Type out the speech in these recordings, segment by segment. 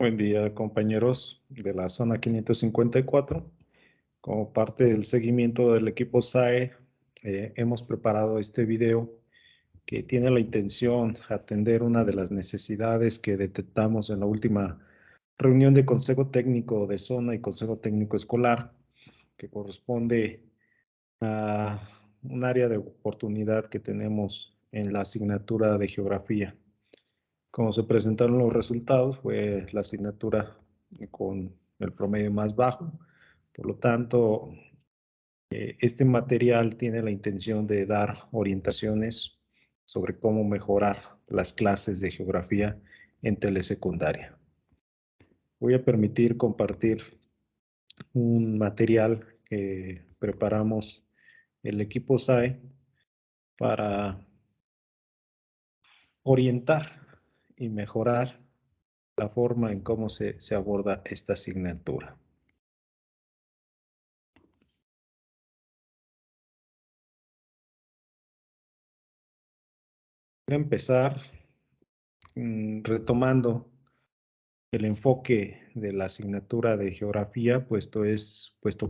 Buen día, compañeros de la zona 554. Como parte del seguimiento del equipo SAE, hemos preparado este video que tiene la intención de atender una de las necesidades que detectamos en la última reunión de Consejo Técnico de Zona y Consejo Técnico Escolar, que corresponde a un área de oportunidad que tenemos en la asignatura de Geografía. Como se presentaron los resultados, fue la asignatura con el promedio más bajo. Por lo tanto, este material tiene la intención de dar orientaciones sobre cómo mejorar las clases de geografía en telesecundaria. Voy a permitir compartir un material que preparamos el equipo SAE para orientar y mejorar la forma en cómo se aborda esta asignatura. Voy a empezar retomando el enfoque de la asignatura de geografía, puesto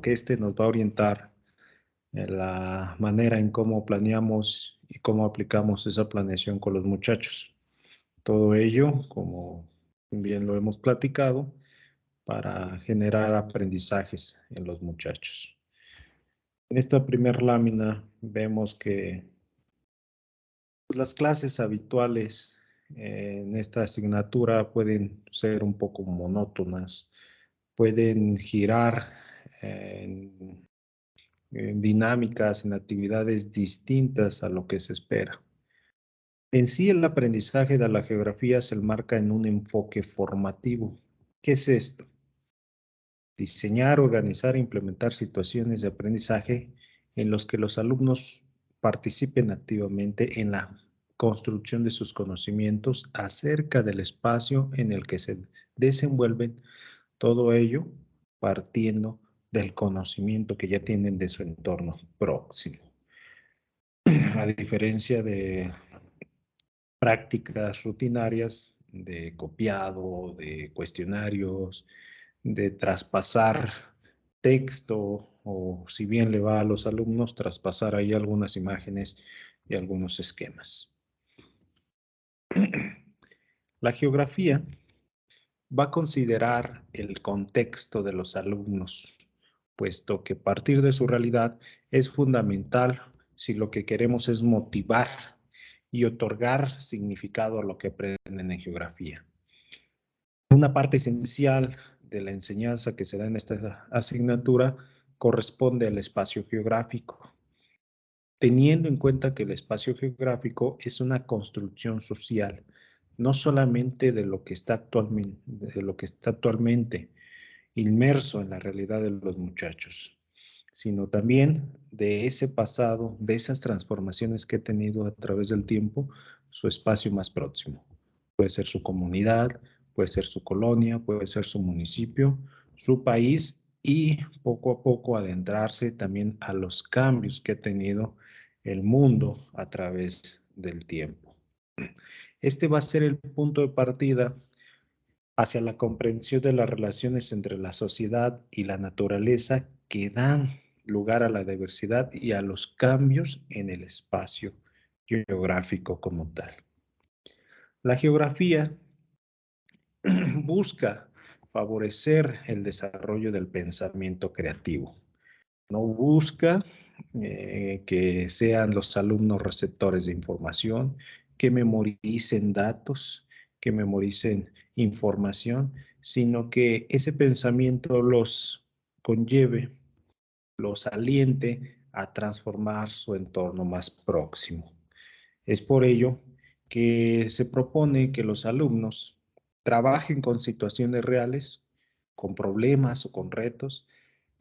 que este nos va a orientar en la manera en cómo planeamos y cómo aplicamos esa planeación con los muchachos. Todo ello, como bien lo hemos platicado, para generar aprendizajes en los muchachos. En esta primera lámina vemos que las clases habituales en esta asignatura pueden ser un poco monótonas, pueden girar en, en dinámicas, en actividades distintas a lo que se espera. En sí, el aprendizaje de la geografía se enmarca en un enfoque formativo. ¿Qué es esto? Diseñar, organizar e implementar situaciones de aprendizaje en los que los alumnos participen activamente en la construcción de sus conocimientos acerca del espacio en el que se desenvuelven, todo ello partiendo del conocimiento que ya tienen de su entorno próximo. A diferencia de prácticas rutinarias de copiado, de cuestionarios, de traspasar texto o si bien le va a los alumnos, traspasar ahí algunas imágenes y algunos esquemas. La geografía va a considerar el contexto de los alumnos, puesto que partir de su realidad es fundamental si lo que queremos es motivar y otorgar significado a lo que aprenden en geografía. Una parte esencial de la enseñanza que se da en esta asignatura corresponde al espacio geográfico, teniendo en cuenta que el espacio geográfico es una construcción social, no solamente de lo que está actualmente inmerso en la realidad de los muchachos, sino también de ese pasado, de esas transformaciones que ha tenido a través del tiempo, su espacio más próximo. Puede ser su comunidad, puede ser su colonia, puede ser su municipio, su país y poco a poco adentrarse también a los cambios que ha tenido el mundo a través del tiempo. Este va a ser el punto de partida hacia la comprensión de las relaciones entre la sociedad y la naturaleza que dan lugar a la diversidad y a los cambios en el espacio geográfico como tal. La geografía busca favorecer el desarrollo del pensamiento creativo. No busca que sean los alumnos receptores de información, que memoricen datos, que memoricen información, sino que ese pensamiento los conlleve, los aliente a transformar su entorno más próximo. Es por ello que se propone que los alumnos trabajen con situaciones reales, con problemas o con retos,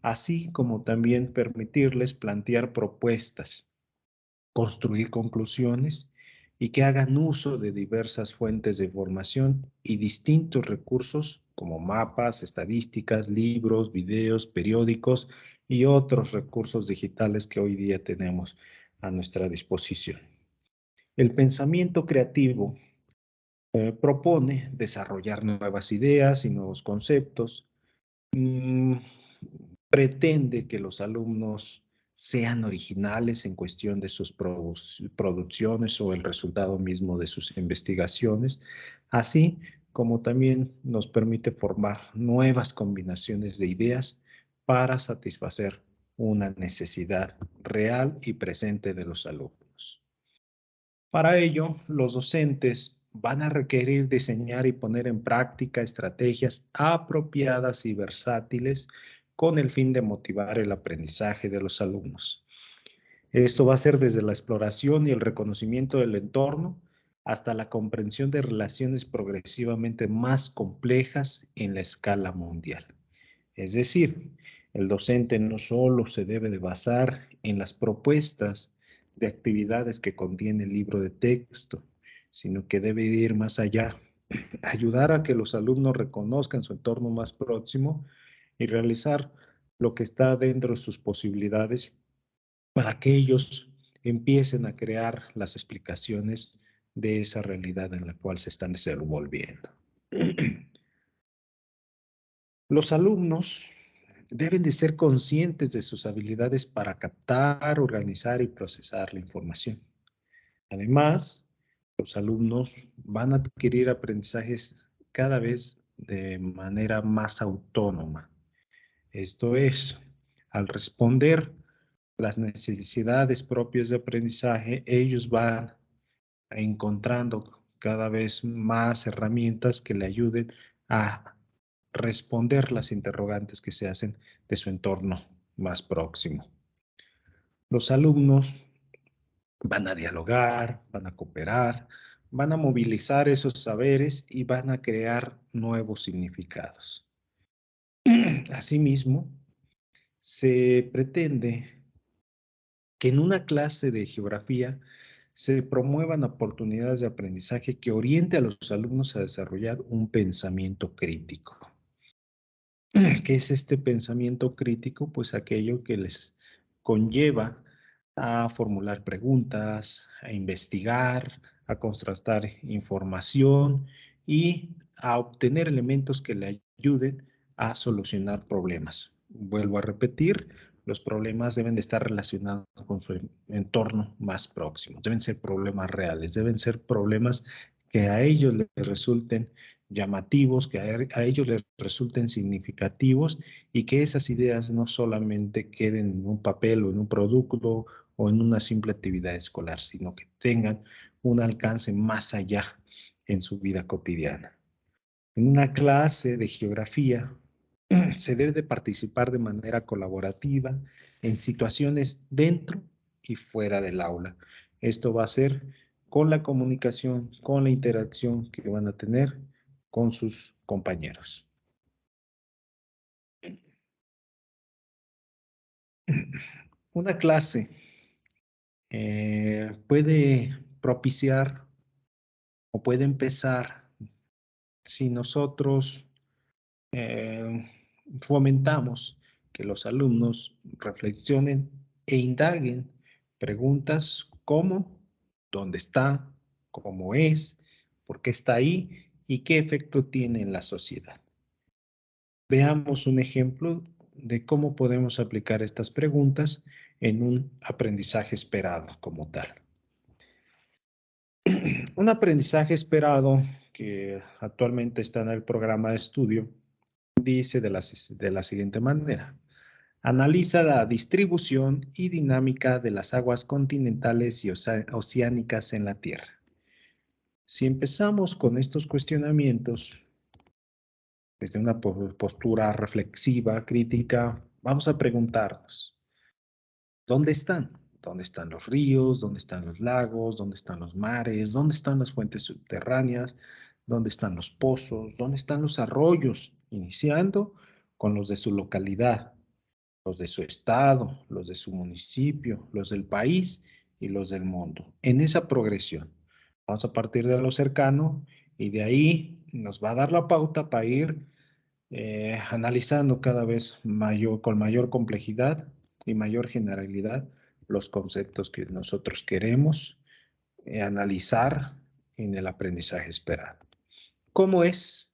así como también permitirles plantear propuestas, construir conclusiones y que hagan uso de diversas fuentes de información y distintos recursos como mapas, estadísticas, libros, videos, periódicos y otros recursos digitales que hoy día tenemos a nuestra disposición. El pensamiento creativo Propone desarrollar nuevas ideas y nuevos conceptos. Mm, Pretende que los alumnos sean originales en cuestión de sus producciones o el resultado mismo de sus investigaciones, así como también nos permite formar nuevas combinaciones de ideas para satisfacer una necesidad real y presente de los alumnos. Para ello, los docentes van a requerir diseñar y poner en práctica estrategias apropiadas y versátiles con el fin de motivar el aprendizaje de los alumnos. Esto va a ser desde la exploración y el reconocimiento del entorno hasta la comprensión de relaciones progresivamente más complejas en la escala mundial. Es decir, el docente no solo se debe de basar en las propuestas de actividades que contiene el libro de texto, sino que debe ir más allá, ayudar a que los alumnos reconozcan su entorno más próximo y realizar lo que está dentro de sus posibilidades para que ellos empiecen a crear las explicaciones de esa realidad en la cual se están desenvolviendo. Los alumnos deben de ser conscientes de sus habilidades para captar, organizar y procesar la información. Además, los alumnos van a adquirir aprendizajes cada vez de manera más autónoma. Esto es, al responder las necesidades propias de aprendizaje, ellos van encontrando cada vez más herramientas que le ayuden a responder las interrogantes que se hacen de su entorno más próximo. Los alumnos van a dialogar, van a cooperar, van a movilizar esos saberes y van a crear nuevos significados. Asimismo, se pretende que en una clase de geografía se promuevan oportunidades de aprendizaje que oriente a los alumnos a desarrollar un pensamiento crítico. ¿Qué es este pensamiento crítico? Pues aquello que les conlleva a formular preguntas, a investigar, a contrastar información y a obtener elementos que le ayuden a solucionar problemas. Vuelvo a repetir, los problemas deben de estar relacionados con su entorno más próximo, deben ser problemas reales, deben ser problemas que a ellos les resulten llamativos, que a ellos les resulten significativos y que esas ideas no solamente queden en un papel o en un producto o en una simple actividad escolar, sino que tengan un alcance más allá en su vida cotidiana. En una clase de geografía se debe de participar de manera colaborativa en situaciones dentro y fuera del aula. Esto va a ser con la comunicación, con la interacción que van a tener con sus compañeros. Una clase puede propiciar o puede empezar si nosotros eh, fomentamos que los alumnos reflexionen e indaguen preguntas como ¿dónde está? ¿Cómo es? ¿Por qué está ahí? ¿Y qué efecto tiene en la sociedad? Veamos un ejemplo de cómo podemos aplicar estas preguntas en un aprendizaje esperado como tal. Un aprendizaje esperado que actualmente está en el programa de estudio dice de la siguiente manera. Analiza la distribución y dinámica de las aguas continentales y oceánicas en la Tierra. Si empezamos con estos cuestionamientos desde una postura reflexiva, crítica, vamos a preguntarnos, ¿dónde están? ¿Dónde están los ríos? ¿Dónde están los lagos? ¿Dónde están los mares? ¿Dónde están las fuentes subterráneas? ¿Dónde están los pozos? ¿Dónde están los arroyos? Iniciando con los de su localidad, los de su estado, los de su municipio, los del país y los del mundo. En esa progresión. Vamos a partir de lo cercano y de ahí nos va a dar la pauta para ir analizando cada vez con mayor complejidad y mayor generalidad los conceptos que nosotros queremos analizar en el aprendizaje esperado. ¿Cómo es?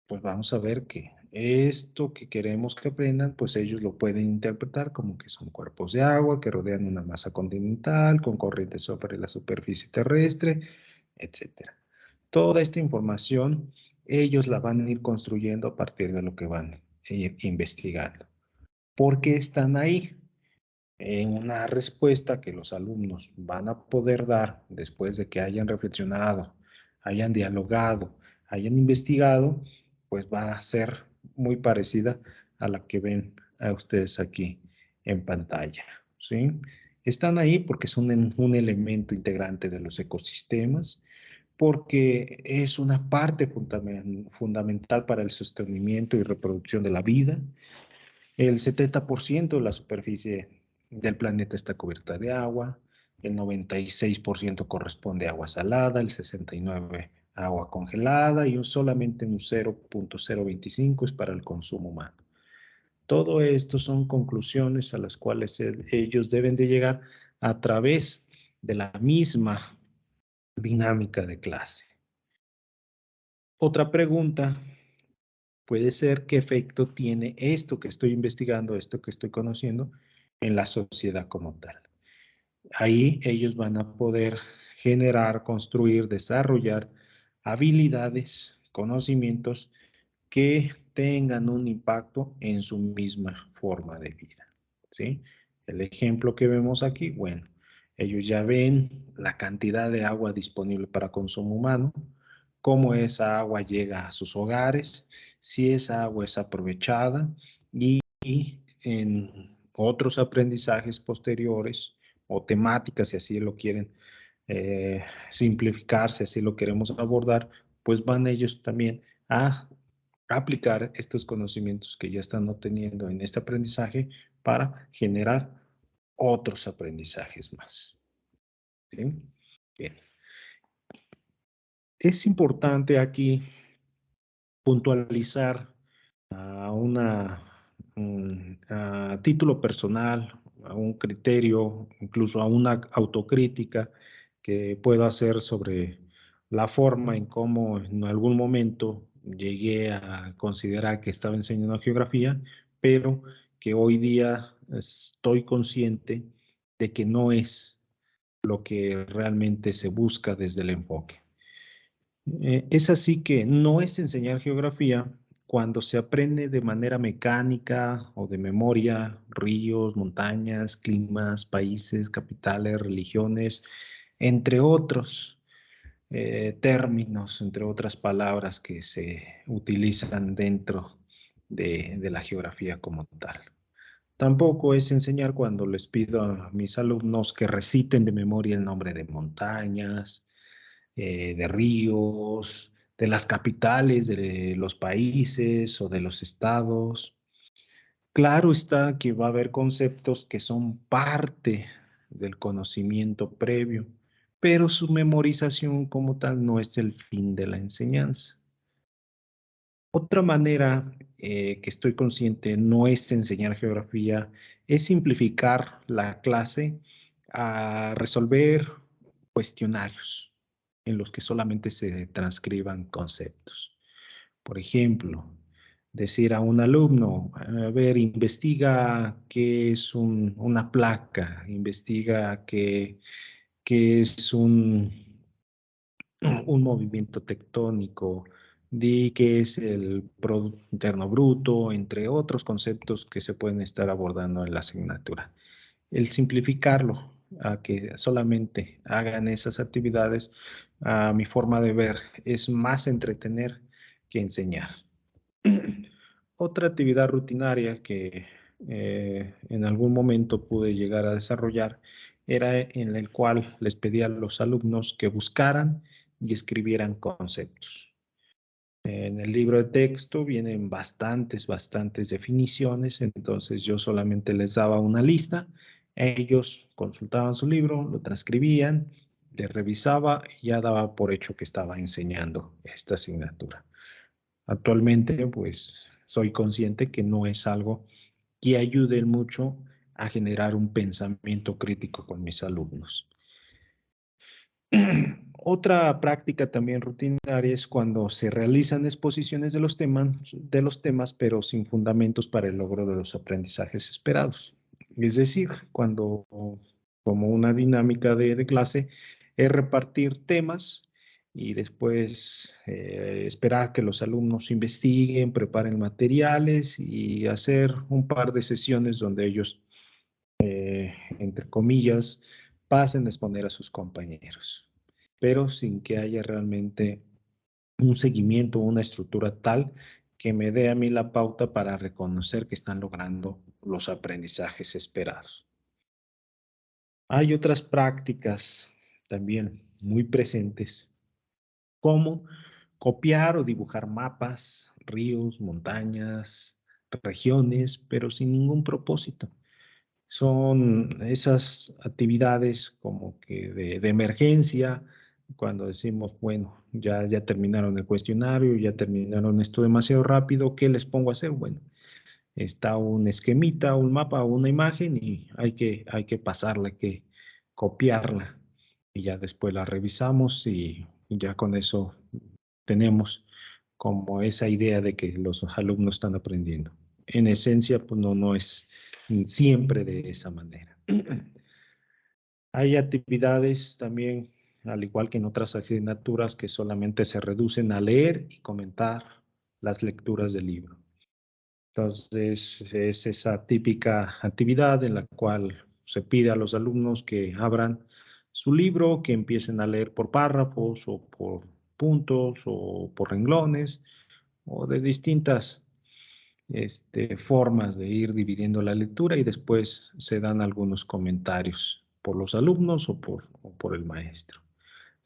Pues vamos a ver que esto que queremos que aprendan, pues ellos lo pueden interpretar como que son cuerpos de agua que rodean una masa continental con corrientes sobre la superficie terrestre, etcétera. Toda esta información ellos la van a ir construyendo a partir de lo que van a ir investigando. ¿Por qué están ahí? En una respuesta que los alumnos van a poder dar después de que hayan reflexionado, hayan dialogado, hayan investigado, pues va a ser muy parecida a la que ven a ustedes aquí en pantalla, ¿sí? Están ahí porque son un elemento integrante de los ecosistemas, porque es una parte fundamental para el sostenimiento y reproducción de la vida. El 70% de la superficie del planeta está cubierta de agua, el 96% corresponde a agua salada, el 69% agua congelada y solamente un 0.025 es para el consumo humano. Todo esto son conclusiones a las cuales ellos deben de llegar a través de la misma dinámica de clase. Otra pregunta puede ser qué efecto tiene esto que estoy investigando, esto que estoy conociendo en la sociedad como tal. Ahí ellos van a poder generar, construir, desarrollar habilidades, conocimientos que tengan un impacto en su misma forma de vida, ¿sí? El ejemplo que vemos aquí, bueno, ellos ya ven la cantidad de agua disponible para consumo humano, cómo esa agua llega a sus hogares, si esa agua es aprovechada y en otros aprendizajes posteriores o temáticas, si así lo quieren simplificar, si así lo queremos abordar, pues van ellos también a aplicar estos conocimientos que ya están obteniendo en este aprendizaje para generar otros aprendizajes más. ¿Sí? Bien. Es importante aquí puntualizar a a título personal, a un criterio, incluso a una autocrítica que puedo hacer sobre la forma en cómo en algún momento llegué a considerar que estaba enseñando geografía, pero que hoy día estoy consciente de que no es lo que realmente se busca desde el enfoque. Es así que no es enseñar geografía cuando se aprende de manera mecánica o de memoria, ríos, montañas, climas, países, capitales, religiones, entre otros términos, entre otras palabras que se utilizan dentro de la geografía como tal. Tampoco es enseñar cuando les pido a mis alumnos que reciten de memoria el nombre de montañas, de ríos, de las capitales de los países o de los estados. Claro está que va a haber conceptos que son parte del conocimiento previo, pero su memorización como tal no es el fin de la enseñanza. Otra manera que estoy consciente no es enseñar geografía, es simplificar la clase a resolver cuestionarios en los que solamente se transcriban conceptos. Por ejemplo, decir a un alumno, a ver, investiga qué es una placa, investiga qué es un movimiento tectónico, di qué es el Producto Interno Bruto, entre otros conceptos que se pueden estar abordando en la asignatura. El simplificarlo a que solamente hagan esas actividades, a mi forma de ver, es más entretener que enseñar. Otra actividad rutinaria que en algún momento pude llegar a desarrollar era en el cual les pedía a los alumnos que buscaran y escribieran conceptos. En el libro de texto vienen bastantes definiciones, entonces yo solamente les daba una lista, ellos consultaban su libro, lo transcribían, les revisaba y ya daba por hecho que estaba enseñando esta asignatura. Actualmente, pues, soy consciente que no es algo que ayude mucho a generar un pensamiento crítico con mis alumnos. Otra práctica también rutinaria es cuando se realizan exposiciones de los temas, pero sin fundamentos para el logro de los aprendizajes esperados. Es decir, cuando, como una dinámica de clase, es repartir temas y después esperar que los alumnos investiguen, preparen materiales y hacer un par de sesiones donde ellos, entre comillas, pasen a exponer a sus compañeros, pero sin que haya realmente un seguimiento, una estructura tal que me dé a mí la pauta para reconocer que están logrando los aprendizajes esperados. Hay otras prácticas también muy presentes, como copiar o dibujar mapas, ríos, montañas, regiones, pero sin ningún propósito. Son esas actividades como que de emergencia, cuando decimos, bueno, ya terminaron el cuestionario, ya terminaron esto demasiado rápido, ¿qué les pongo a hacer? Bueno, está un esquemita, un mapa, una imagen y hay que pasarla, hay que copiarla. Y ya después la revisamos y ya con eso tenemos como esa idea de que los alumnos están aprendiendo. En esencia, pues no es siempre de esa manera. Hay actividades también, al igual que en otras asignaturas, que solamente se reducen a leer y comentar las lecturas del libro. Entonces, es esa típica actividad en la cual se pide a los alumnos que abran su libro, que empiecen a leer por párrafos o por puntos o por renglones o de distintas formas de ir dividiendo la lectura y después se dan algunos comentarios por los alumnos o por el maestro.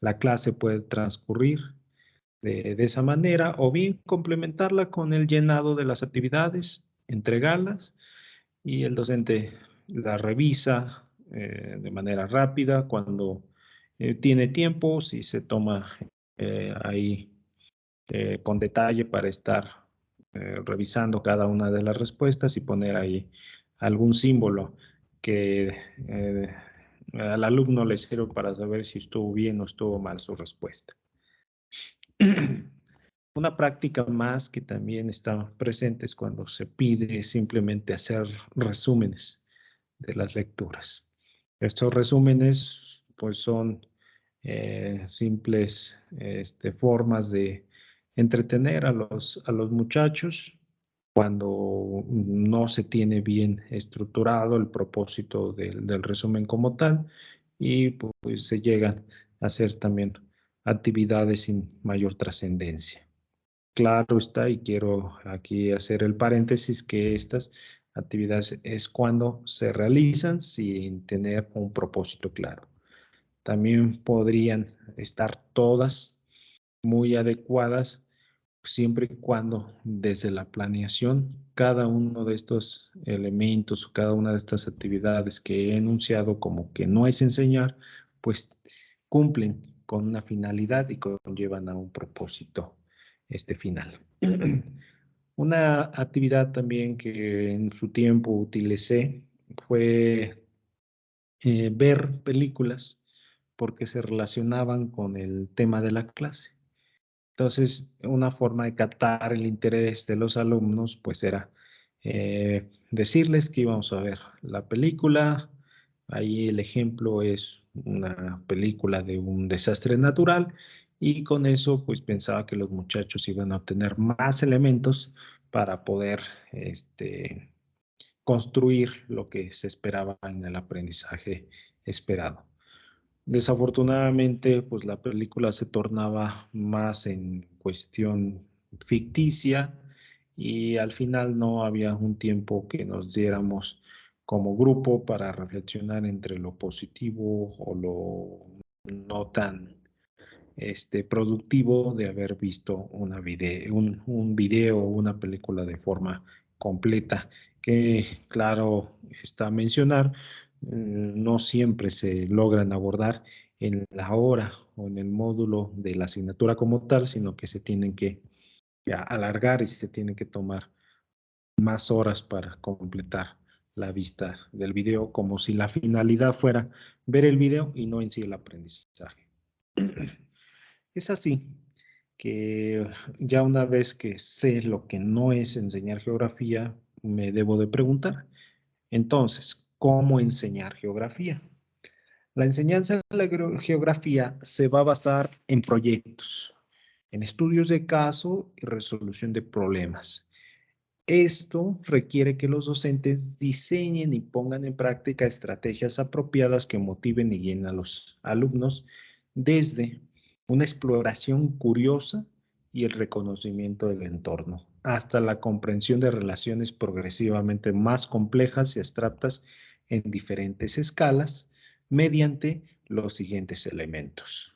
La clase puede transcurrir de esa manera o bien complementarla con el llenado de las actividades, entregarlas y el docente la revisa de manera rápida cuando tiene tiempo, si se toma ahí con detalle para estar revisando cada una de las respuestas y poner ahí algún símbolo que al alumno le sirve para saber si estuvo bien o estuvo mal su respuesta. Una práctica más que también está presente es cuando se pide simplemente hacer resúmenes de las lecturas. Estos resúmenes pues son simples formas de entretener a a los muchachos cuando no se tiene bien estructurado el propósito del resumen como tal y pues se llegan a hacer también actividades sin mayor trascendencia. Claro está, y quiero aquí hacer el paréntesis que estas actividades es cuando se realizan sin tener un propósito claro. También podrían estar todas muy adecuadas siempre y cuando desde la planeación cada uno de estos elementos o cada una de estas actividades que he enunciado como que no es enseñar, pues cumplen con una finalidad y conllevan a un propósito final. Una actividad también que en su tiempo utilicé fue ver películas porque se relacionaban con el tema de la clase. Entonces, una forma de captar el interés de los alumnos, pues era decirles que íbamos a ver la película. Ahí el ejemplo es una película de un desastre natural y con eso, pues pensaba que los muchachos iban a obtener más elementos para poder construir lo que se esperaba en el aprendizaje esperado. Desafortunadamente, pues la película se tornaba más en cuestión ficticia y al final no había un tiempo que nos diéramos como grupo para reflexionar entre lo positivo o lo no tan productivo de haber visto un video o una película de forma completa, que claro está a mencionar, no siempre se logran abordar en la hora o en el módulo de la asignatura como tal, sino que se tienen que alargar y se tienen que tomar más horas para completar la vista del video, como si la finalidad fuera ver el video y no en sí el aprendizaje. Es así que ya una vez que sé lo que no es enseñar geografía, me debo de preguntar, entonces, ¿cómo enseñar geografía? La enseñanza de la geografía se va a basar en proyectos, en estudios de caso y resolución de problemas. Esto requiere que los docentes diseñen y pongan en práctica estrategias apropiadas que motiven y guíen a los alumnos desde una exploración curiosa y el reconocimiento del entorno, hasta la comprensión de relaciones progresivamente más complejas y abstractas en diferentes escalas mediante los siguientes elementos.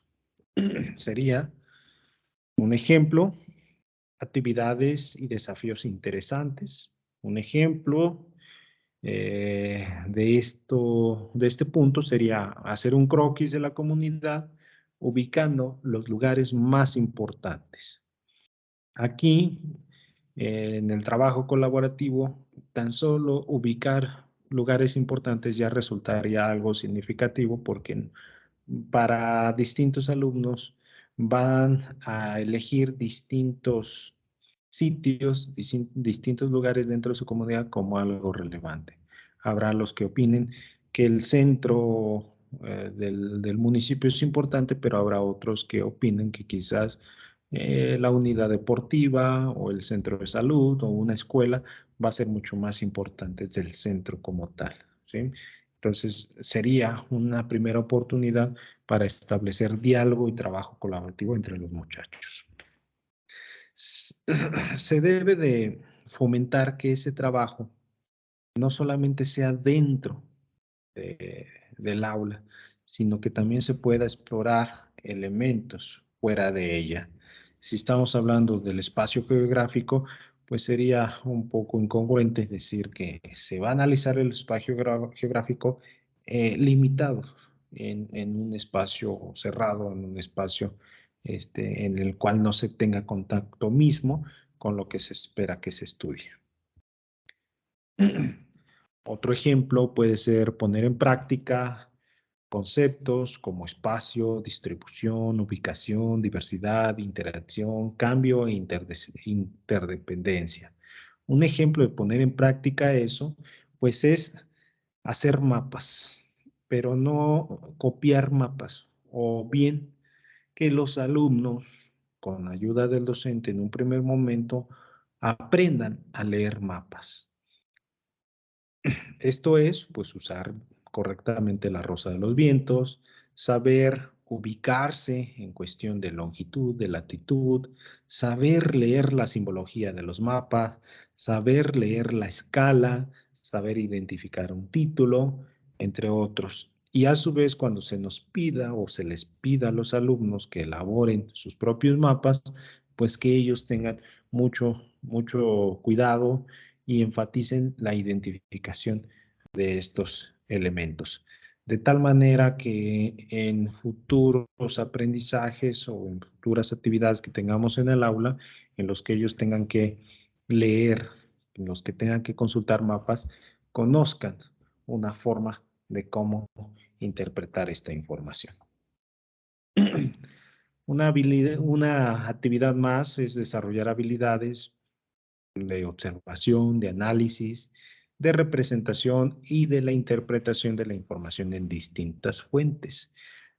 Sería un ejemplo, actividades y desafíos interesantes. Un ejemplo de este punto sería hacer un croquis de la comunidad ubicando los lugares más importantes. Aquí, en el trabajo colaborativo, tan solo ubicar lugares importantes ya resultaría algo significativo porque para distintos alumnos van a elegir distintos sitios, distintos lugares dentro de su comunidad como algo relevante. Habrá los que opinen que el centro del municipio es importante, pero habrá otros que opinen que quizás la unidad deportiva o el centro de salud o una escuela va a ser mucho más importante del centro como tal, ¿sí? Entonces, sería una primera oportunidad para establecer diálogo y trabajo colaborativo entre los muchachos. Se debe de fomentar que ese trabajo no solamente sea dentro del aula, sino que también se pueda explorar elementos fuera de ella. Si estamos hablando del espacio geográfico, pues sería un poco incongruente decir que se va a analizar el espacio geográfico limitado en un espacio cerrado, en un espacio en el cual no se tenga contacto mismo con lo que se espera que se estudie. Otro ejemplo puede ser poner en práctica conceptos como espacio, distribución, ubicación, diversidad, interacción, cambio e interdependencia. Un ejemplo de poner en práctica eso, pues es hacer mapas, pero no copiar mapas, o bien que los alumnos, con ayuda del docente en un primer momento, aprendan a leer mapas. Esto es, pues, usar correctamente la rosa de los vientos, saber ubicarse en cuestión de longitud, de latitud, saber leer la simbología de los mapas, saber leer la escala, saber identificar un título, entre otros. Y a su vez, cuando se nos pida o se les pida a los alumnos que elaboren sus propios mapas, pues que ellos tengan mucho cuidado y enfaticen la identificación de estos elementos. De tal manera que en futuros aprendizajes o en futuras actividades que tengamos en el aula, en los que ellos tengan que leer, en los que tengan que consultar mapas, conozcan una forma de cómo interpretar esta información. Una actividad más es desarrollar habilidades de observación, de análisis, de representación y de la interpretación de la información en distintas fuentes.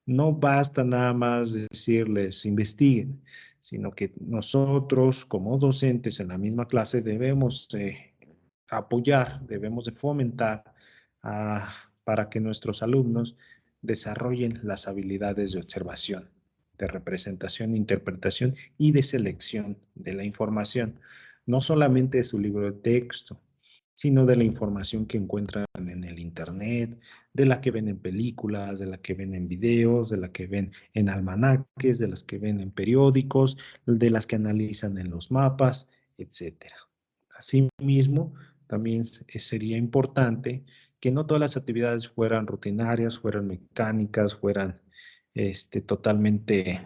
No basta nada más decirles investiguen, sino que nosotros como docentes en la misma clase debemos apoyar, debemos de fomentar para que nuestros alumnos desarrollen las habilidades de observación, de representación, interpretación y de selección de la información, no solamente de su libro de texto, sino de la información que encuentran en el internet, de la que ven en películas, de la que ven en videos, de la que ven en almanaques, de las que ven en periódicos, de las que analizan en los mapas, etcétera. Asimismo, también sería importante que no todas las actividades fueran rutinarias, fueran mecánicas, fueran totalmente,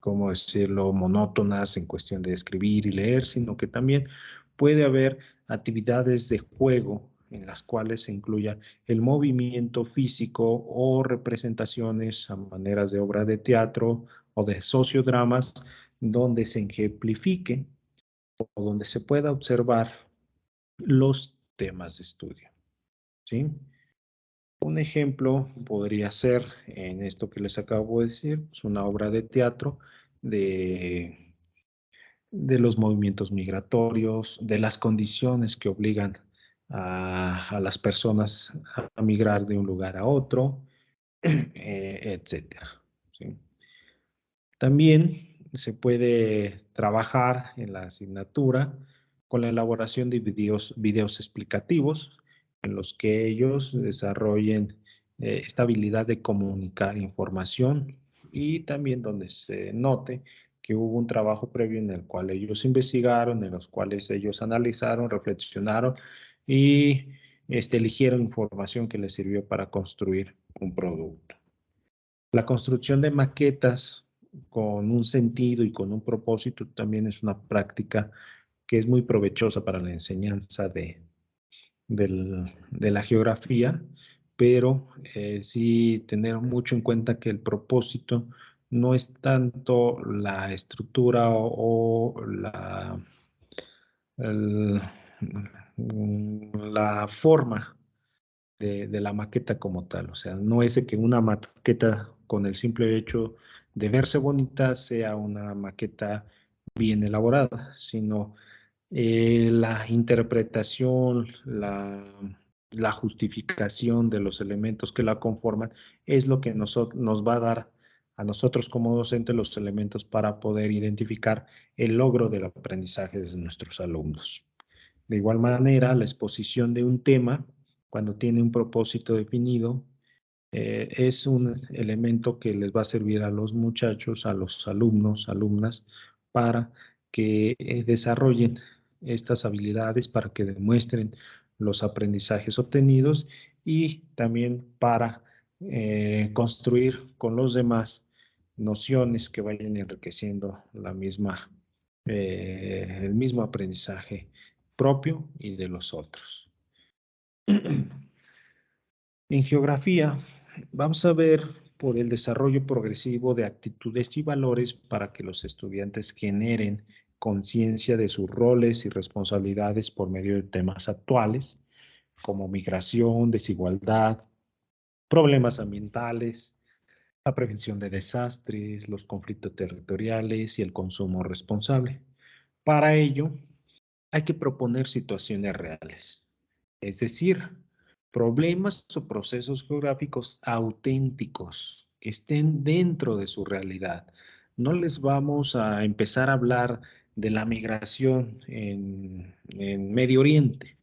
¿cómo decirlo?, monótonas en cuestión de escribir y leer, sino que también puede haber actividades de juego en las cuales se incluya el movimiento físico o representaciones a maneras de obra de teatro o de sociodramas donde se ejemplifique o donde se pueda observar los temas de estudio, ¿sí? Un ejemplo podría ser, en esto que les acabo de decir, pues una obra de teatro de los movimientos migratorios, de las condiciones que obligan a las personas a migrar de un lugar a otro, etcétera, ¿sí? También se puede trabajar en la asignatura con la elaboración de videos explicativos en los que ellos desarrollen esta habilidad de comunicar información y también donde se note que hubo un trabajo previo en el cual ellos investigaron, en los cuales ellos analizaron, reflexionaron y eligieron información que les sirvió para construir un producto. La construcción de maquetas con un sentido y con un propósito también es una práctica que es muy provechosa para la enseñanza de la geografía, pero sí tener mucho en cuenta que el propósito no es tanto la estructura o el- la forma de la maqueta como tal. O sea, no es de que una maqueta con el simple hecho de verse bonita sea una maqueta bien elaborada, sino la interpretación, la justificación de los elementos que la conforman es lo que nos va a dar a nosotros como docentes los elementos para poder identificar el logro del aprendizaje de nuestros alumnos. De igual manera, la exposición de un tema, cuando tiene un propósito definido, es un elemento que les va a servir a los muchachos, a los alumnos, alumnas, para que desarrollen estas habilidades, para que demuestren los aprendizajes obtenidos y también para construir con los demás nociones que vayan enriqueciendo el mismo aprendizaje propio y de los otros. En geografía, vamos a ver por el desarrollo progresivo de actitudes y valores para que los estudiantes generen conciencia de sus roles y responsabilidades por medio de temas actuales, como migración, desigualdad, problemas ambientales, la prevención de desastres, los conflictos territoriales y el consumo responsable. Para ello, hay que proponer situaciones reales, es decir, problemas o procesos geográficos auténticos que estén dentro de su realidad. No les vamos a empezar a hablar de la migración en Medio Oriente.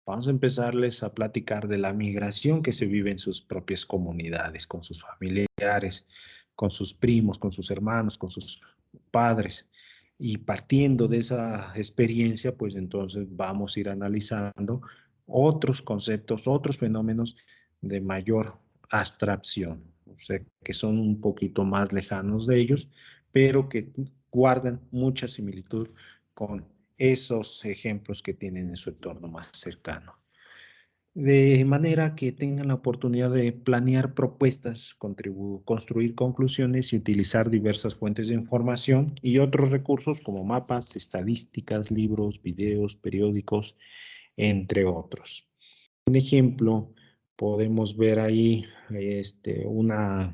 Vamos a empezarles a platicar de la migración que se vive en sus propias comunidades, con sus familiares, con sus primos, con sus hermanos, con sus padres. Y partiendo de esa experiencia, pues entonces vamos a ir analizando otros conceptos, otros fenómenos de mayor abstracción, o sea, que son un poquito más lejanos de ellos, pero que guardan mucha similitud con esos ejemplos que tienen en su entorno más cercano. De manera que tengan la oportunidad de planear propuestas, construir conclusiones y utilizar diversas fuentes de información y otros recursos como mapas, estadísticas, libros, videos, periódicos, entre otros. Un ejemplo, podemos ver ahí una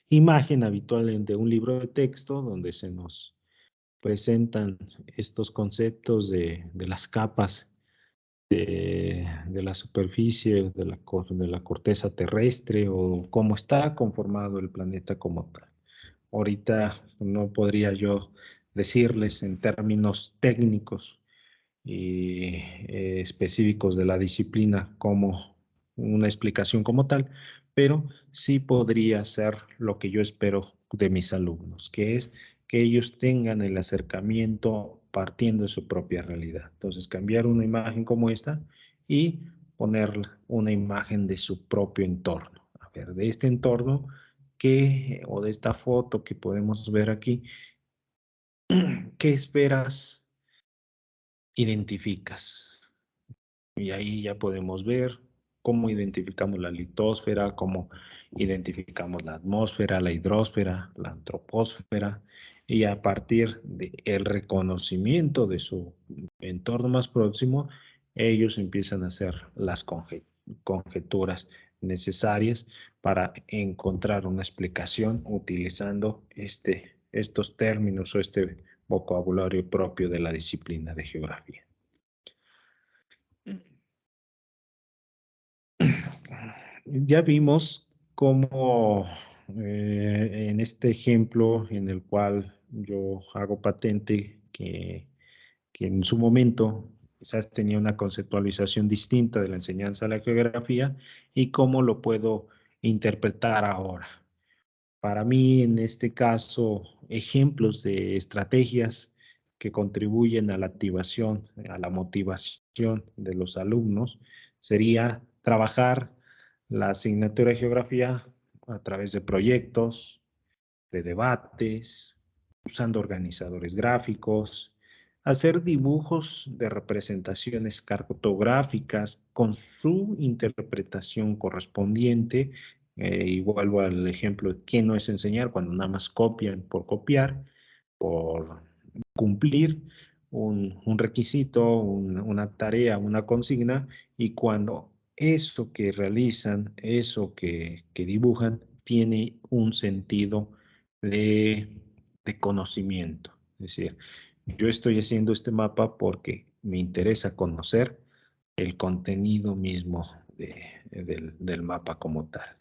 imagen habitual de un libro de texto donde se nos presentan estos conceptos de las capas de la superficie, de la corteza terrestre o cómo está conformado el planeta como tal. Ahorita no podría yo decirles en términos técnicos y específicos de la disciplina como una explicación como tal, pero sí podría ser lo que yo espero de mis alumnos, que es que ellos tengan el acercamiento partiendo de su propia realidad. Entonces, cambiar una imagen como esta y poner una imagen de su propio entorno. A ver, de este entorno o de esta foto que podemos ver aquí, ¿qué esperas identificas? Y ahí ya podemos ver cómo identificamos la litosfera, cómo identificamos la atmósfera, la hidrosfera, la antropósfera, y a partir del reconocimiento de su entorno más próximo, ellos empiezan a hacer las conjeturas necesarias para encontrar una explicación utilizando estos términos o este vocabulario propio de la disciplina de geografía. Ya vimos cómo en este ejemplo en el cual yo hago patente que en su momento quizás tenía una conceptualización distinta de la enseñanza de la geografía y cómo lo puedo interpretar ahora. Para mí, en este caso, ejemplos de estrategias que contribuyen a la activación, a la motivación de los alumnos, sería trabajar la asignatura de geografía a través de proyectos, de debates, usando organizadores gráficos, hacer dibujos de representaciones cartográficas con su interpretación correspondiente. Y vuelvo al ejemplo de qué no es enseñar cuando nada más copian por copiar, por cumplir un requisito, una tarea, una consigna, y cuando eso que realizan, eso que dibujan, tiene un sentido de, de conocimiento. Es decir, yo estoy haciendo este mapa porque me interesa conocer el contenido mismo del mapa como tal.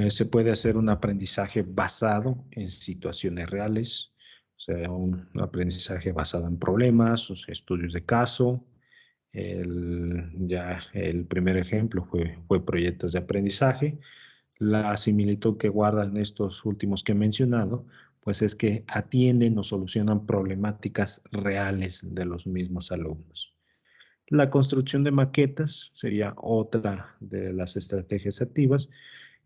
Se puede hacer un aprendizaje basado en situaciones reales, o sea, un aprendizaje basado en problemas, estudios de caso. Ya el primer ejemplo fue proyectos de aprendizaje. La similitud que guardan estos últimos que he mencionado, pues es que atienden o solucionan problemáticas reales de los mismos alumnos. La construcción de maquetas sería otra de las estrategias activas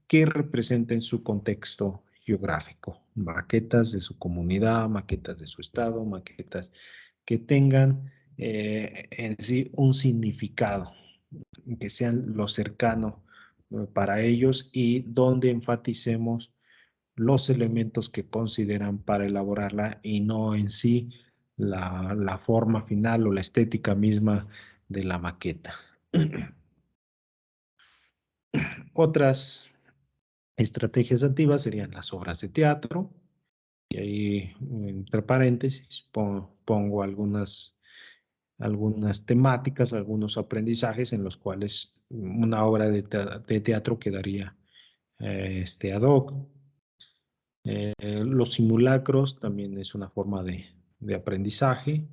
que representen su contexto geográfico. Maquetas de su comunidad, maquetas de su estado, maquetas que tengan en sí un significado, que sean lo cercano para ellos y donde enfaticemos los elementos que consideran para elaborarla y no en sí la forma final o la estética misma de la maqueta. Otras estrategias activas serían las obras de teatro, y ahí entre paréntesis pongo algunas temáticas, algunos aprendizajes en los cuales una obra de teatro quedaría ad hoc. Los simulacros también es una forma de aprendizaje.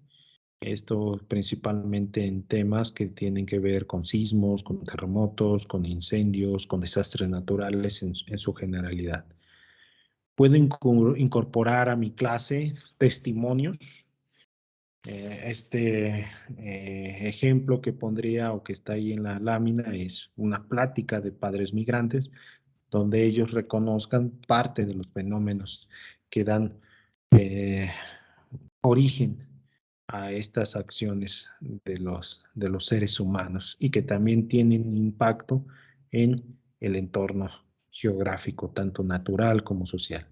Esto principalmente en temas que tienen que ver con sismos, con terremotos, con incendios, con desastres naturales en su generalidad. Puedo incorporar a mi clase testimonios. Ejemplo que pondría o que está ahí en la lámina es una plática de padres migrantes donde ellos reconozcan parte de los fenómenos que dan eh, origen a estas acciones de los seres humanos y que también tienen impacto en el entorno geográfico, tanto natural como social.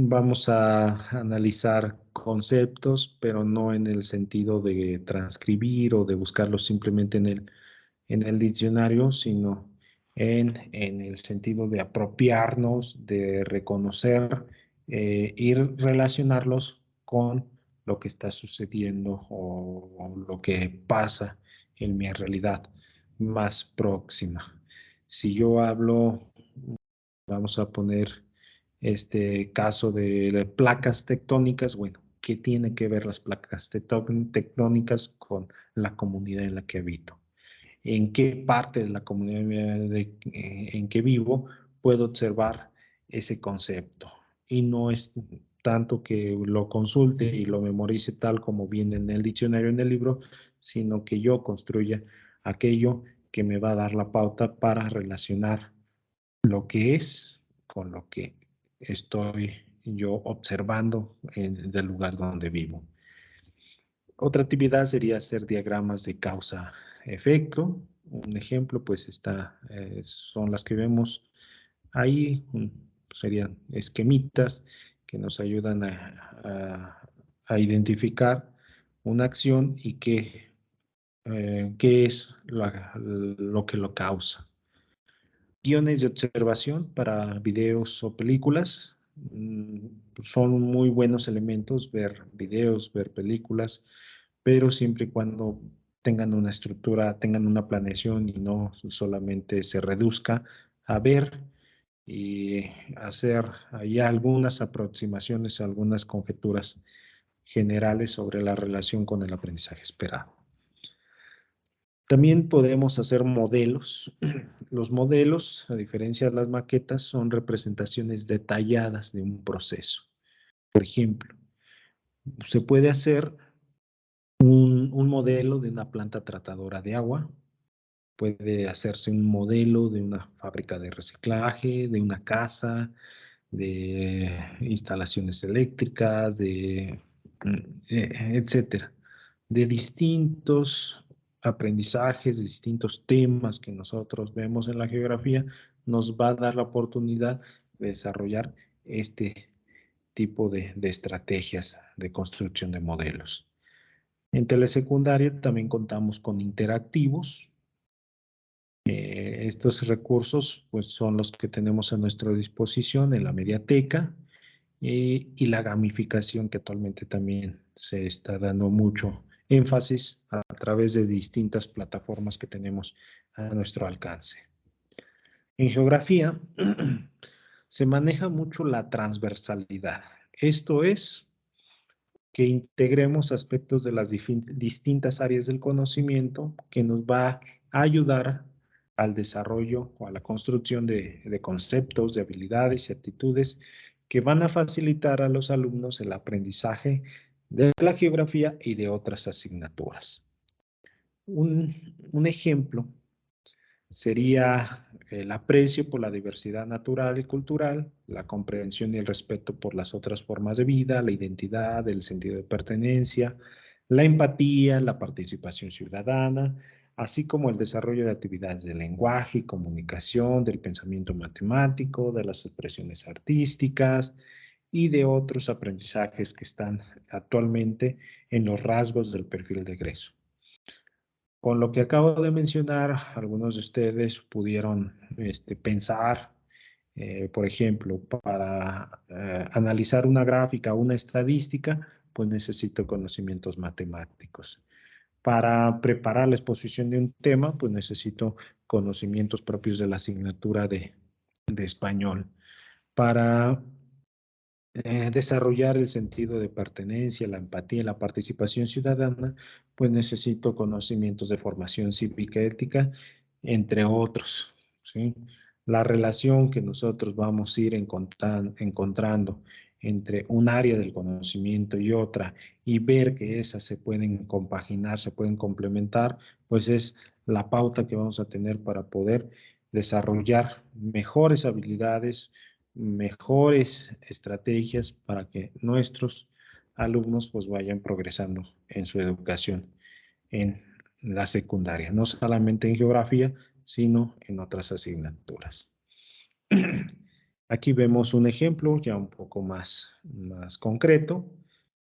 Vamos a analizar conceptos, pero no en el sentido de transcribir o de buscarlos simplemente en el diccionario, sino en el sentido de apropiarnos, de reconocer y relacionarlos con lo que está sucediendo o lo que pasa en mi realidad más próxima. Si yo hablo, vamos a poner este caso de placas tectónicas, bueno, ¿qué tiene que ver las placas tectónicas con la comunidad en la que habito? ¿En qué parte de la comunidad en que vivo puedo observar ese concepto? Y no es tanto que lo consulte y lo memorice tal como viene en el diccionario, en el libro, sino que yo construya aquello que me va a dar la pauta para relacionar lo que es con lo que estoy yo observando del lugar donde vivo. Otra actividad sería hacer diagramas de causa-efecto. Un ejemplo, pues, son las que vemos ahí. Serían esquemitas que nos ayudan a identificar una acción y qué es lo que lo causa. Guiones de observación para videos o películas. Son muy buenos elementos ver videos, ver películas, pero siempre y cuando tengan una estructura, tengan una planeación y no solamente se reduzca a ver y hacer ahí algunas aproximaciones, algunas conjeturas generales sobre la relación con el aprendizaje esperado. También podemos hacer modelos. Los modelos, a diferencia de las maquetas, son representaciones detalladas de un proceso. Por ejemplo, se puede hacer un modelo de una planta tratadora de agua, puede hacerse un modelo de una fábrica de reciclaje, de una casa, de instalaciones eléctricas, etcétera, de distintos aprendizajes, de distintos temas que nosotros vemos en la geografía, nos va a dar la oportunidad de desarrollar este tipo de estrategias de construcción de modelos. En telesecundaria también contamos con interactivos. Estos recursos pues, son los que tenemos a nuestra disposición en la mediateca y la gamificación que actualmente también se está dando mucho énfasis a través de distintas plataformas que tenemos a nuestro alcance. En geografía se maneja mucho la transversalidad. Esto es que integremos aspectos de las distintas áreas del conocimiento que nos va a ayudar al desarrollo o a la construcción de conceptos, de habilidades y actitudes que van a facilitar a los alumnos el aprendizaje de la geografía y de otras asignaturas. Un ejemplo sería el aprecio por la diversidad natural y cultural, la comprensión y el respeto por las otras formas de vida, la identidad, el sentido de pertenencia, la empatía, la participación ciudadana, así como el desarrollo de actividades de lenguaje y comunicación, del pensamiento matemático, de las expresiones artísticas y de otros aprendizajes que están actualmente en los rasgos del perfil de egreso. Con lo que acabo de mencionar, algunos de ustedes pudieron pensar, por ejemplo, para analizar una gráfica o una estadística, pues necesito conocimientos matemáticos. Para preparar la exposición de un tema, pues necesito conocimientos propios de la asignatura de español. Para desarrollar el sentido de pertenencia, la empatía y la participación ciudadana, pues necesito conocimientos de formación cívica y ética, entre otros, ¿sí? La relación que nosotros vamos a ir encontrando entre un área del conocimiento y otra y ver que esas se pueden compaginar, se pueden complementar, pues es la pauta que vamos a tener para poder desarrollar mejores habilidades, mejores estrategias para que nuestros alumnos pues vayan progresando en su educación en la secundaria, no solamente en geografía, sino en otras asignaturas. Aquí vemos un ejemplo ya un poco más concreto.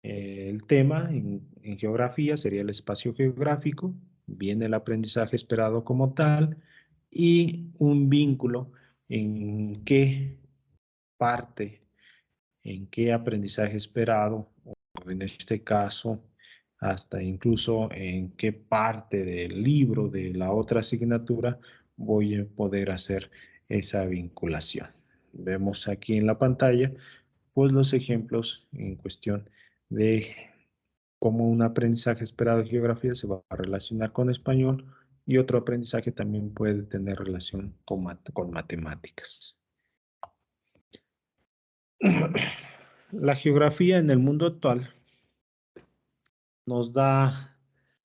El tema en geografía sería el espacio geográfico, viene el aprendizaje esperado como tal y un vínculo en qué parte, en qué aprendizaje esperado, o en este caso, hasta incluso en qué parte del libro de la otra asignatura voy a poder hacer esa vinculación. Vemos aquí en la pantalla, pues los ejemplos en cuestión de cómo un aprendizaje esperado de geografía se va a relacionar con español y otro aprendizaje también puede tener relación con matemáticas. La geografía en el mundo actual nos da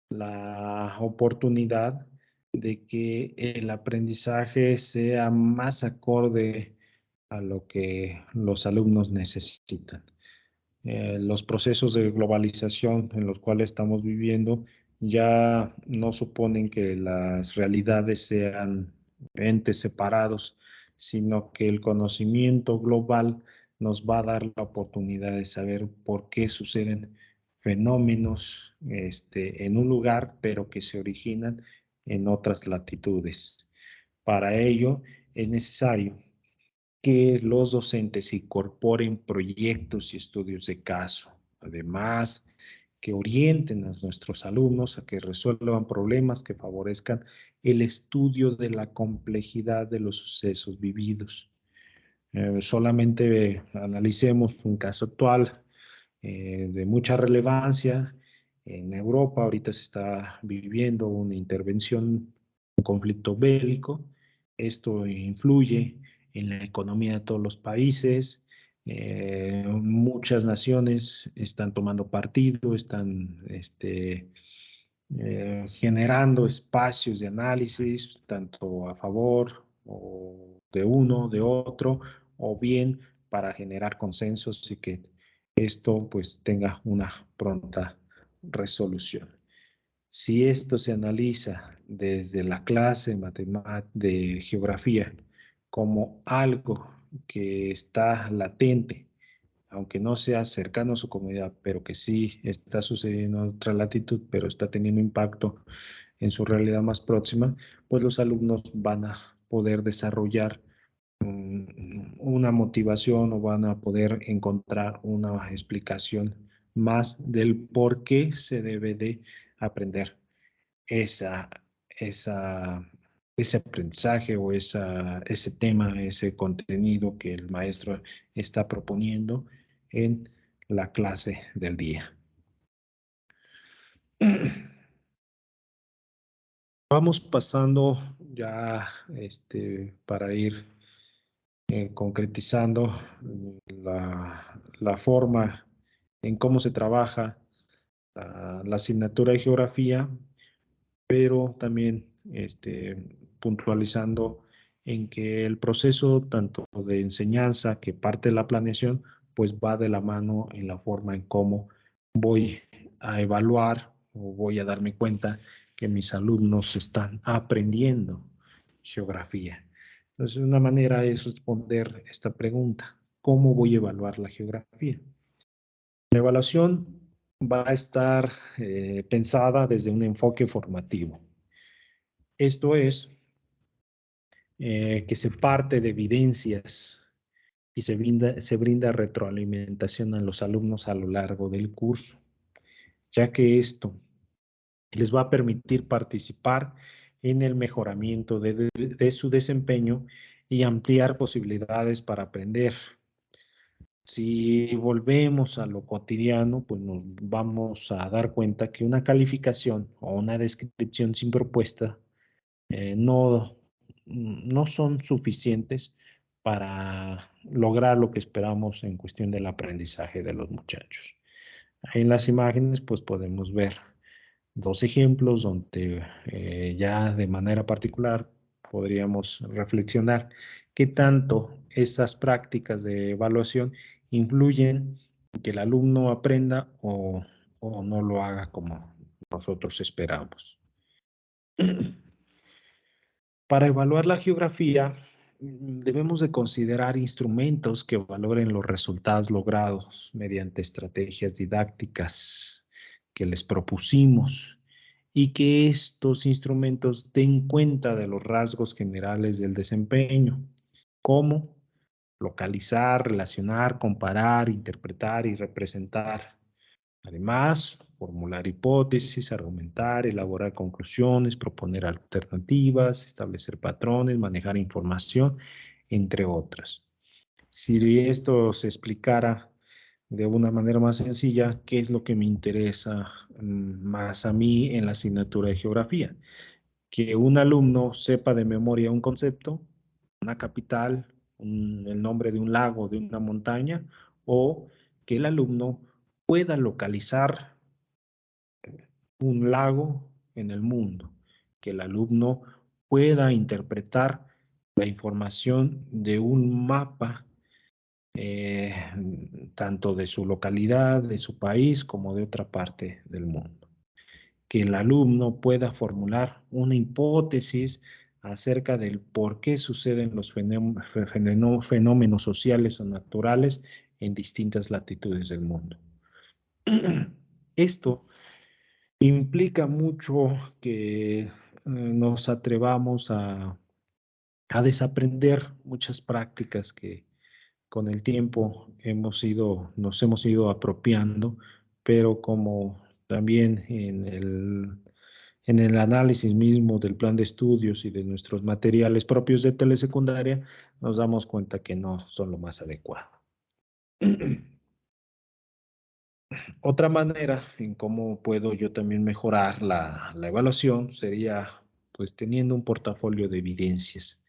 la oportunidad de que el aprendizaje sea más acorde a lo que los alumnos necesitan. Los procesos de globalización en los cuales estamos viviendo ya no suponen que las realidades sean entes separados, sino que el conocimiento global nos va a dar la oportunidad de saber por qué suceden fenómenos en un lugar, pero que se originan en otras latitudes. Para ello es necesario que los docentes incorporen proyectos y estudios de caso. Además, que orienten a nuestros alumnos a que resuelvan problemas que favorezcan el estudio de la complejidad de los sucesos vividos. Solamente analicemos un caso actual de mucha relevancia. En Europa ahorita se está viviendo una intervención, un conflicto bélico. Esto influye en la economía de todos los países. Muchas naciones están tomando partido, están generando espacios de análisis, tanto a favor o de uno, de otro, o bien para generar consensos y que esto pues tenga una pronta resolución. Si esto se analiza desde la clase de geografía como algo que está latente, aunque no sea cercano a su comunidad, pero que sí está sucediendo en otra latitud, pero está teniendo impacto en su realidad más próxima, pues los alumnos van a poder desarrollar una motivación o van a poder encontrar una explicación más del por qué se debe de aprender esa, esa, ese aprendizaje o ese tema, ese contenido que el maestro está proponiendo en la clase del día. Vamos pasando ya para ir concretizando la forma en cómo se trabaja la asignatura de geografía, pero también puntualizando en que el proceso tanto de enseñanza que parte de la planeación, pues va de la mano en la forma en cómo voy a evaluar o voy a darme cuenta que mis alumnos están aprendiendo geografía. Entonces, una manera es responder esta pregunta: ¿cómo voy a evaluar la geografía? La evaluación va a estar pensada desde un enfoque formativo. Esto es que se parte de evidencias y se brinda retroalimentación a los alumnos a lo largo del curso, ya que esto les va a permitir participar en el mejoramiento de su desempeño y ampliar posibilidades para aprender. Si volvemos a lo cotidiano, pues nos vamos a dar cuenta que una calificación o una descripción sin propuesta no son suficientes para lograr lo que esperamos en cuestión del aprendizaje de los muchachos. Ahí en las imágenes pues podemos ver dos ejemplos donde ya de manera particular podríamos reflexionar qué tanto estas prácticas de evaluación influyen en que el alumno aprenda o no lo haga como nosotros esperamos. Para evaluar la geografía, debemos de considerar instrumentos que valoren los resultados logrados mediante estrategias didácticas que les propusimos y que estos instrumentos den cuenta de los rasgos generales del desempeño, como localizar, relacionar, comparar, interpretar y representar. Además, formular hipótesis, argumentar, elaborar conclusiones, proponer alternativas, establecer patrones, manejar información, entre otras. Si esto se explicara de una manera más sencilla, ¿qué es lo que me interesa más a mí en la asignatura de geografía? Que un alumno sepa de memoria un concepto, una capital, el nombre de un lago, de una montaña, o que el alumno pueda localizar un lago en el mundo, que el alumno pueda interpretar la información de un mapa eh, tanto de su localidad, de su país, como de otra parte del mundo. Que el alumno pueda formular una hipótesis acerca del por qué suceden los fenómenos sociales o naturales en distintas latitudes del mundo. Esto implica mucho que nos atrevamos a desaprender muchas prácticas que con el tiempo nos hemos ido apropiando, pero como también en el análisis mismo del plan de estudios y de nuestros materiales propios de telesecundaria, nos damos cuenta que no son lo más adecuado. Otra manera en cómo puedo yo también mejorar la evaluación sería pues teniendo un portafolio de evidencias,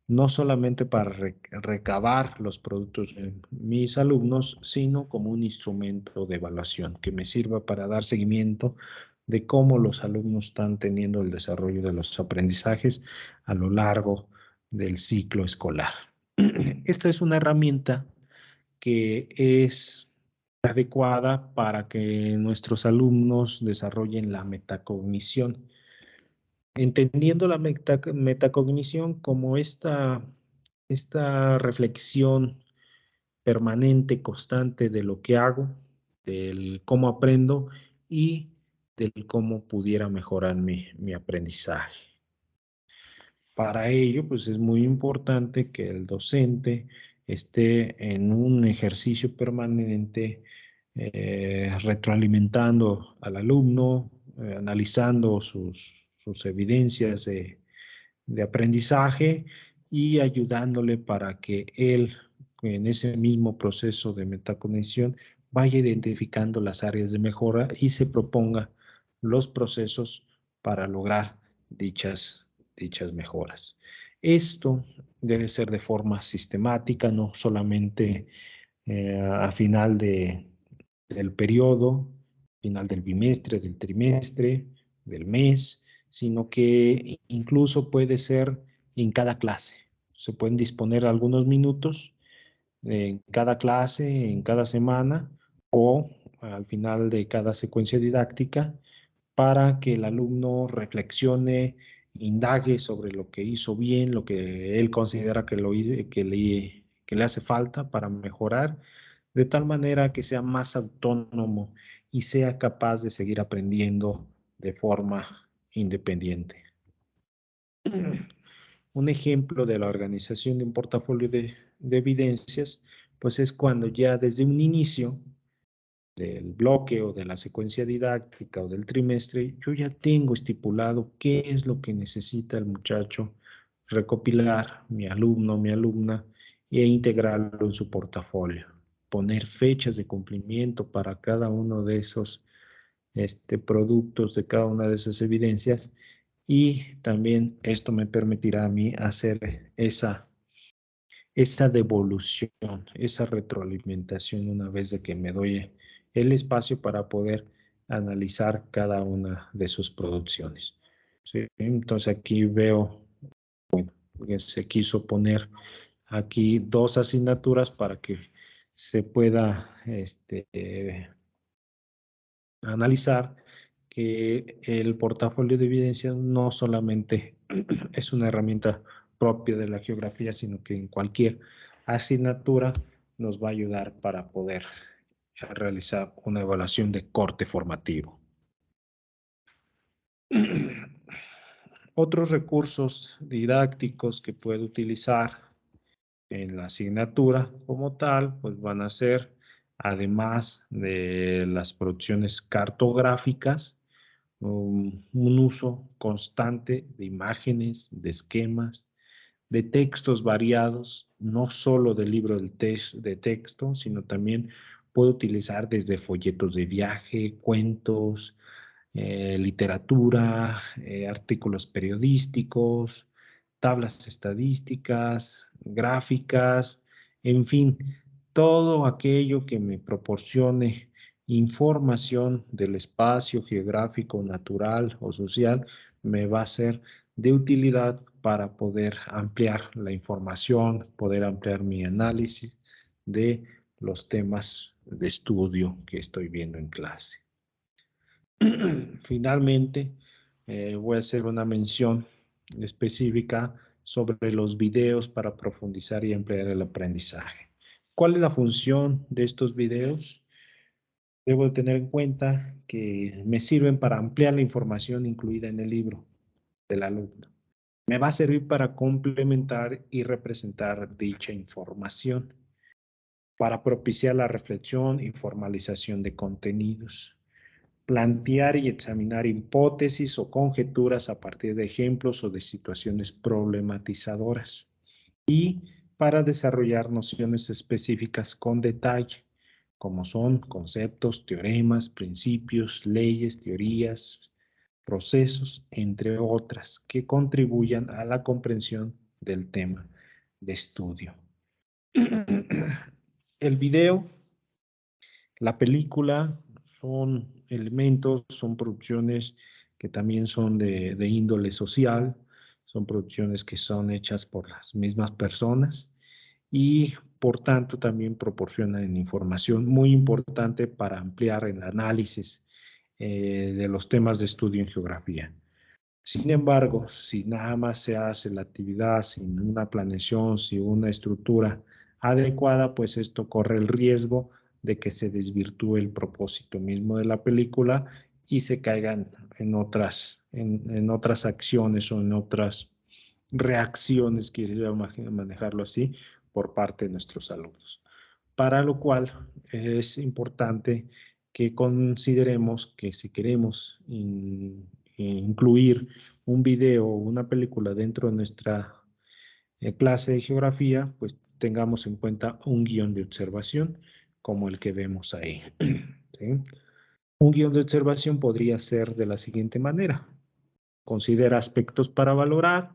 no solamente para recabar los productos de mis alumnos, sino como un instrumento de evaluación que me sirva para dar seguimiento de cómo los alumnos están teniendo el desarrollo de los aprendizajes a lo largo del ciclo escolar. Esta es una herramienta que es adecuada para que nuestros alumnos desarrollen la metacognición, entendiendo la metacognición como esta reflexión permanente, constante de lo que hago, del cómo aprendo y del cómo pudiera mejorar mi aprendizaje. Para ello, pues es muy importante que el docente esté en un ejercicio permanente, retroalimentando al alumno, analizando sus evidencias de aprendizaje y ayudándole para que él, en ese mismo proceso de metacognición, vaya identificando las áreas de mejora y se proponga los procesos para lograr dichas mejoras. Esto debe ser de forma sistemática, no solamente a final del periodo, final del bimestre, del trimestre, del mes, sino que incluso puede ser en cada clase. Se pueden disponer algunos minutos en cada clase, en cada semana o al final de cada secuencia didáctica para que el alumno reflexione, indague sobre lo que hizo bien, lo que él considera que le hace falta para mejorar, de tal manera que sea más autónomo y sea capaz de seguir aprendiendo de forma independiente. Un ejemplo de la organización de un portafolio de evidencias, pues es cuando ya desde un inicio del bloque o de la secuencia didáctica o del trimestre, yo ya tengo estipulado qué es lo que necesita el muchacho recopilar, mi alumno, mi alumna, e integrarlo en su portafolio. Poner fechas de cumplimiento para cada uno de esos productos, de cada una de esas evidencias, y también esto me permitirá a mí hacer esa devolución, esa retroalimentación una vez de que me doy el espacio para poder analizar cada una de sus producciones. ¿Sí? Entonces aquí veo que se quiso poner aquí dos asignaturas para que se pueda analizar que el portafolio de evidencia no solamente es una herramienta propia de la geografía, sino que en cualquier asignatura nos va a ayudar para poder realizar una evaluación de corte formativo. Otros recursos didácticos que puedo utilizar en la asignatura como tal, pues van a ser, además de las producciones cartográficas, un uso constante de imágenes, de esquemas, de textos variados, no solo del libro de texto, sino también puedo utilizar desde folletos de viaje, cuentos, literatura, artículos periodísticos, tablas estadísticas, gráficas, en fin, todo aquello que me proporcione información del espacio geográfico, natural o social, me va a ser de utilidad para poder ampliar la información, poder ampliar mi análisis, de los temas de estudio que estoy viendo en clase. Finalmente, voy a hacer una mención específica sobre los videos para profundizar y ampliar el aprendizaje. ¿Cuál es la función de estos videos? Debo tener en cuenta que me sirven para ampliar la información incluida en el libro del alumno. Me va a servir para complementar y representar dicha información, para propiciar la reflexión y formalización de contenidos, plantear y examinar hipótesis o conjeturas a partir de ejemplos o de situaciones problematizadoras, y para desarrollar nociones específicas con detalle, como son conceptos, teoremas, principios, leyes, teorías, procesos, entre otras, que contribuyan a la comprensión del tema de estudio. El video, la película, son elementos, son producciones que también son de índole social, son producciones que son hechas por las mismas personas y por tanto también proporcionan información muy importante para ampliar el análisis de los temas de estudio en geografía. Sin embargo, si nada más se hace la actividad sin una planeación, sin una estructura adecuada, pues esto corre el riesgo de que se desvirtúe el propósito mismo de la película y se caigan en otras acciones o en otras reacciones, quiero manejarlo así, por parte de nuestros alumnos. Para lo cual es importante que consideremos que si queremos incluir un video o una película dentro de nuestra clase de geografía, pues tengamos en cuenta un guión de observación como el que vemos ahí. ¿Sí? Un guión de observación podría ser de la siguiente manera. Considera aspectos para valorar,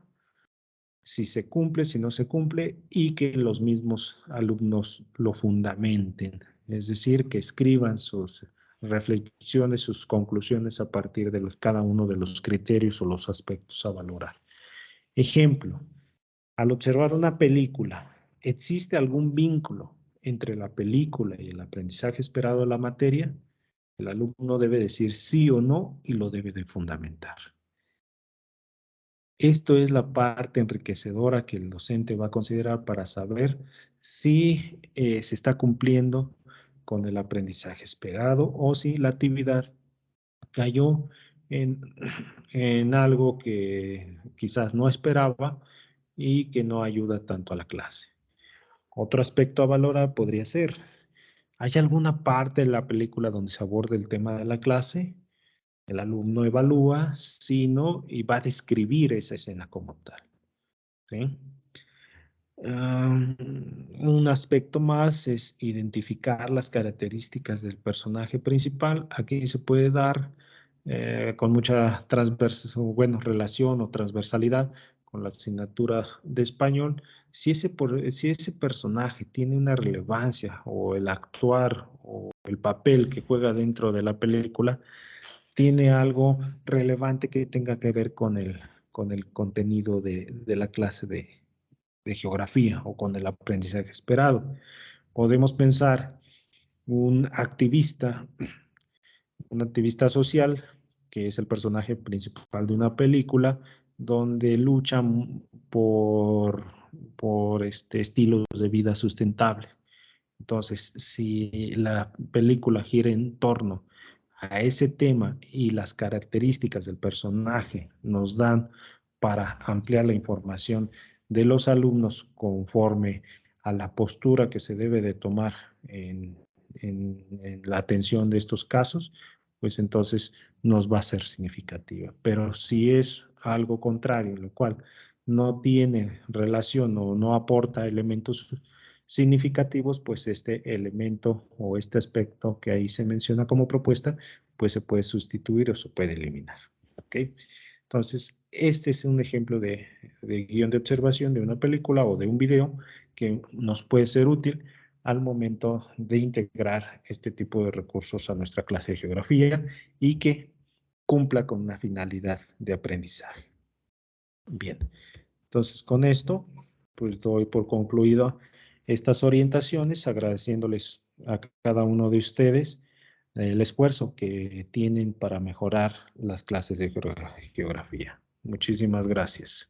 si se cumple, si no se cumple, y que los mismos alumnos lo fundamenten, es decir, que escriban sus reflexiones, sus conclusiones a partir de cada uno de los criterios o los aspectos a valorar. Ejemplo, al observar una película, ¿existe algún vínculo entre la película y el aprendizaje esperado de la materia? El alumno debe decir sí o no y lo debe de fundamentar. Esto es la parte enriquecedora que el docente va a considerar para saber si se está cumpliendo con el aprendizaje esperado o si la actividad cayó en, en algo que quizás no esperaba y que no ayuda tanto a la clase. Otro aspecto a valorar podría ser, ¿hay alguna parte de la película donde se aborda el tema de la clase? El alumno evalúa, si no, y va a describir esa escena como tal. ¿Sí? Un aspecto más es identificar las características del personaje principal. Aquí se puede dar con mucha relación o transversalidad con la asignatura de español. Si ese personaje tiene una relevancia o el actuar o el papel que juega dentro de la película tiene algo relevante que tenga que ver con el contenido de la clase de geografía o con el aprendizaje esperado. Podemos pensar un activista social, que es el personaje principal de una película, donde luchan por estilos de vida sustentables. Entonces, si la película gira en torno a ese tema y las características del personaje nos dan para ampliar la información de los alumnos conforme a la postura que se debe de tomar en la atención de estos casos, pues entonces nos va a ser significativa. Pero si es algo contrario, en lo cual no tiene relación o no aporta elementos significativos, pues este elemento o este aspecto que ahí se menciona como propuesta, pues se puede sustituir o se puede eliminar. ¿Ok? Entonces, este es un ejemplo de guión de observación de una película o de un video que nos puede ser útil al momento de integrar este tipo de recursos a nuestra clase de geografía y que cumpla con una finalidad de aprendizaje. Bien, entonces con esto, pues doy por concluido estas orientaciones, agradeciéndoles a cada uno de ustedes el esfuerzo que tienen para mejorar las clases de geografía. Muchísimas gracias.